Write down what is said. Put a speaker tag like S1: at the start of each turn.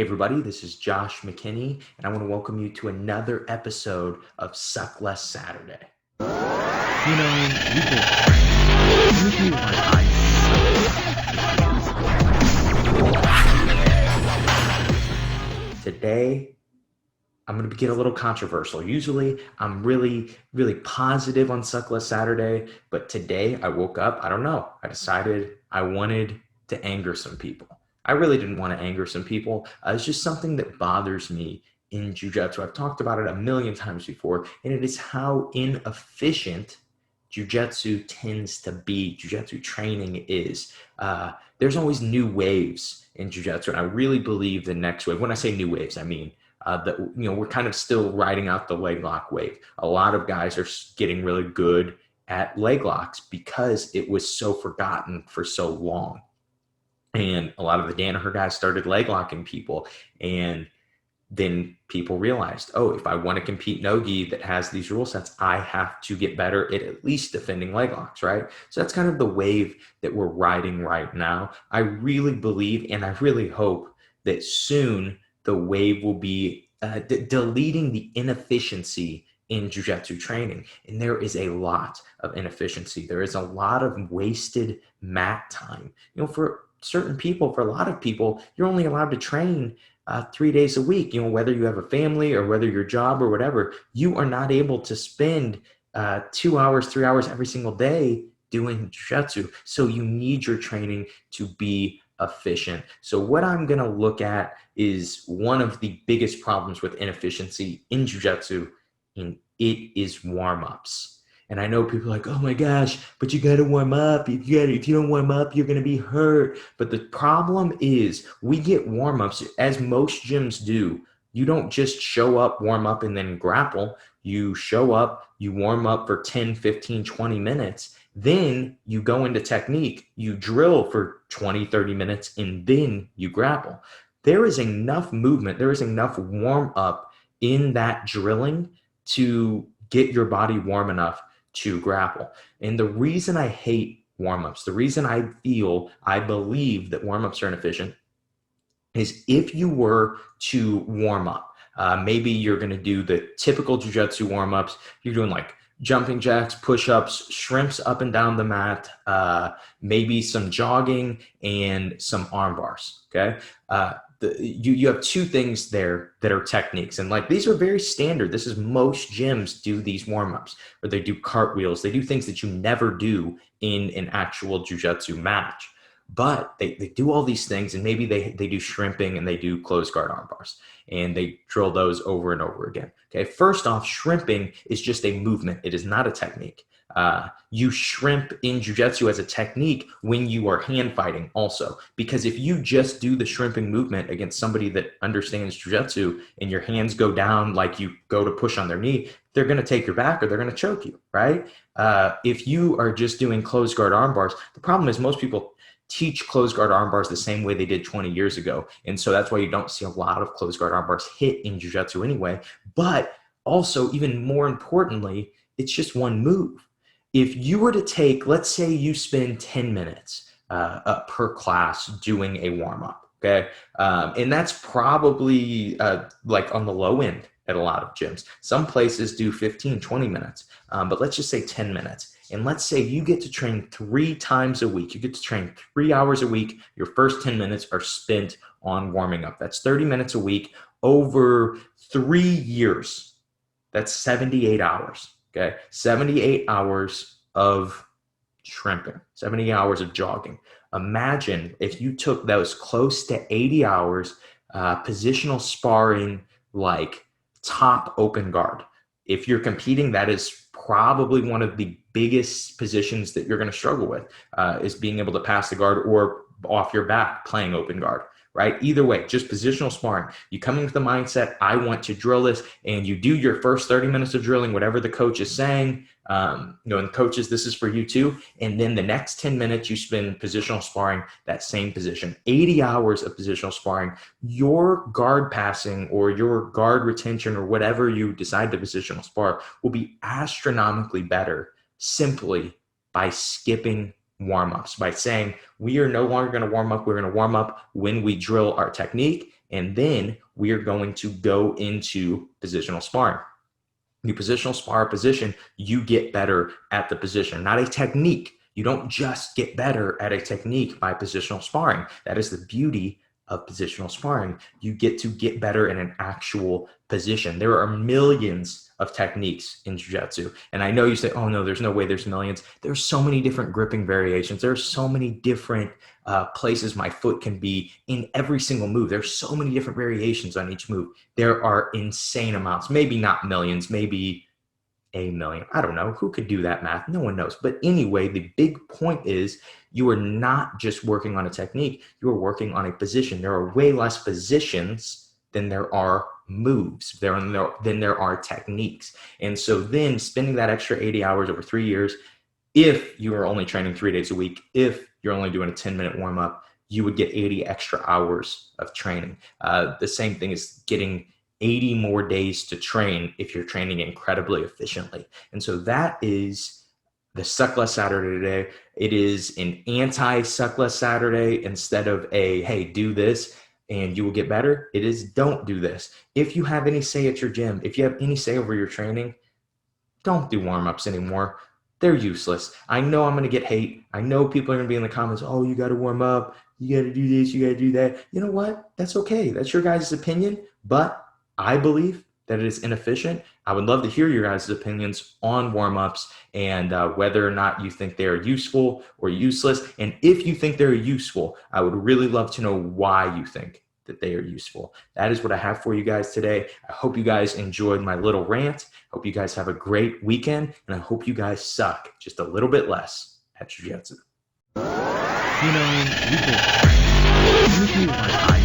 S1: Hey everybody, this is Josh McKinney, and I want to welcome you to another episode of Suck Less Saturday. You've been training. Today, I'm going to get a little controversial. Usually, I'm really, really positive on Suck Less Saturday, but today I woke up, I don't know, I decided I wanted to anger some people. I really didn't want to anger some people. It's just something that bothers me in Jiu-Jitsu. I've talked about it a million times before, and it is how inefficient Jiu-Jitsu tends to be. Jiu-Jitsu training is. There's always new waves in Jiu-Jitsu, and I really believe the next wave, when I say new waves, I mean that we're kind of still riding out the leg lock wave. A lot of guys are getting really good at leg locks because it was so forgotten for so long. And a lot of the Danaher guys started leg locking people. And then people realized, oh, if I want to compete no-gi that has these rule sets, I have to get better at least defending leg locks, right? So that's kind of the wave that we're riding right now. I really believe and I really hope that soon the wave will be deleting the inefficiency in Jiu-Jitsu training. And there is a lot of inefficiency. There is a lot of wasted mat time. For certain people, for a lot of people, you're only allowed to train 3 days a week. Whether you have a family or whether your job or whatever, you are not able to spend 2 hours, 3 hours every single day doing Jiu-Jitsu. So you need your training to be efficient. So what I'm going to look at is one of the biggest problems with inefficiency in Jiu-Jitsu, and it is warm-ups. And I know people are like, oh my gosh, but you got to warm up. If you don't warm up, you're going to be hurt. But the problem is we get warm-ups, as most gyms do. You don't just show up, warm up, and then grapple. You show up, you warm up for 10, 15, 20 minutes. Then you go into technique. You drill for 20, 30 minutes, and then you grapple. There is enough movement. There is enough warm-up in that drilling to get your body warm enough to grapple. And the reason I hate warm-ups, the reason I believe that warm-ups are inefficient is if you were to warm up, maybe you're going to do the typical Jiu-Jitsu warm-ups. You're doing like jumping jacks, push-ups, shrimps up and down the mat, maybe some jogging and some arm bars, okay? You have two things there that are techniques. And like, these are very standard. This is most gyms do these warm-ups, or they do cartwheels. They do things that you never do in an actual Jiu-Jitsu match. But they do all these things, and maybe they do shrimping and they do closed guard arm bars, and they drill those over and over again. Okay, first off, shrimping is just a movement. It is not a technique. You shrimp in Jiu-Jitsu as a technique when you are hand fighting also, because if you just do the shrimping movement against somebody that understands Jiu-Jitsu and your hands go down like you go to push on their knee, they're going to take your back or they're going to choke you, right? If you are just doing closed guard arm bars, the problem is most people teach closed guard arm bars the same way they did 20 years ago. And so that's why you don't see a lot of closed guard arm bars hit in Jiu-Jitsu anyway. But also, even more importantly, it's just one move. If you were to take, let's say you spend 10 minutes per class doing a warm-up, okay? And that's probably like on the low end at a lot of gyms. Some places do 15, 20 minutes, but let's just say 10 minutes. And let's say you get to train 3 times a week. You get to train 3 hours a week. Your first 10 minutes are spent on warming up. That's 30 minutes a week over 3 years. That's 78 hours, okay? 78 hours of shrimping, 78 hours of jogging. Imagine if you took those close to 80 hours, positional sparring, like top open guard. If you're competing, that is probably one of the biggest positions that you're going to struggle with, is being able to pass the guard or off your back playing open guard, right? Either way, just positional sparring. You come in with the mindset, I want to drill this, and you do your first 30 minutes of drilling, whatever the coach is saying, and coaches, this is for you too. And then the next 10 minutes you spend positional sparring, that same position, 80 hours of positional sparring. Your guard passing or your guard retention or whatever you decide to positional spar will be astronomically better simply by skipping warm-ups, by saying we are no longer going to warm up. We're going to warm up when we drill our technique. And then we are going to go into positional sparring. You positional spar a position, you get better at the position, not a technique. You don't just get better at a technique by positional sparring. That is the beauty of positional sparring. You get to get better in an actual position. There are millions of techniques in jiu-jitsu. And I know you say, oh no, there's no way there's millions. There's so many different gripping variations. There's so many different places my foot can be in every single move. There's so many different variations on each move. There are insane amounts, maybe not millions, maybe a million. I don't know. Who could do that math? No one knows. But anyway, the big point is you are not just working on a technique, you are working on a position. There are way less positions than there are moves, than there are techniques. And so then spending that extra 80 hours over 3 years, if you are only training 3 days a week, if you're only doing a 10-minute warm-up, you would get 80 extra hours of training. The same thing is getting 80 more days to train if you're training incredibly efficiently. And so that is the Suck Less Saturday today. It is an anti-Suck Less Saturday instead of a, hey, do this and you will get better. It is don't do this. If you have any say at your gym, if you have any say over your training, don't do warm-ups anymore. They're useless. I know I'm going to get hate. I know people are going to be in the comments, oh, you got to warm up. You got to do this. You got to do that. You know what? That's okay. That's your guys' opinion. But I believe that it is inefficient. I would love to hear your guys' opinions on warm-ups and whether or not you think they're useful or useless. And if you think they're useful, I would really love to know why you think that they are useful. That is what I have for you guys today. I hope you guys enjoyed my little rant. Hope you guys have a great weekend, and I hope you guys suck just a little bit less at jiu-jitsu. You know, you can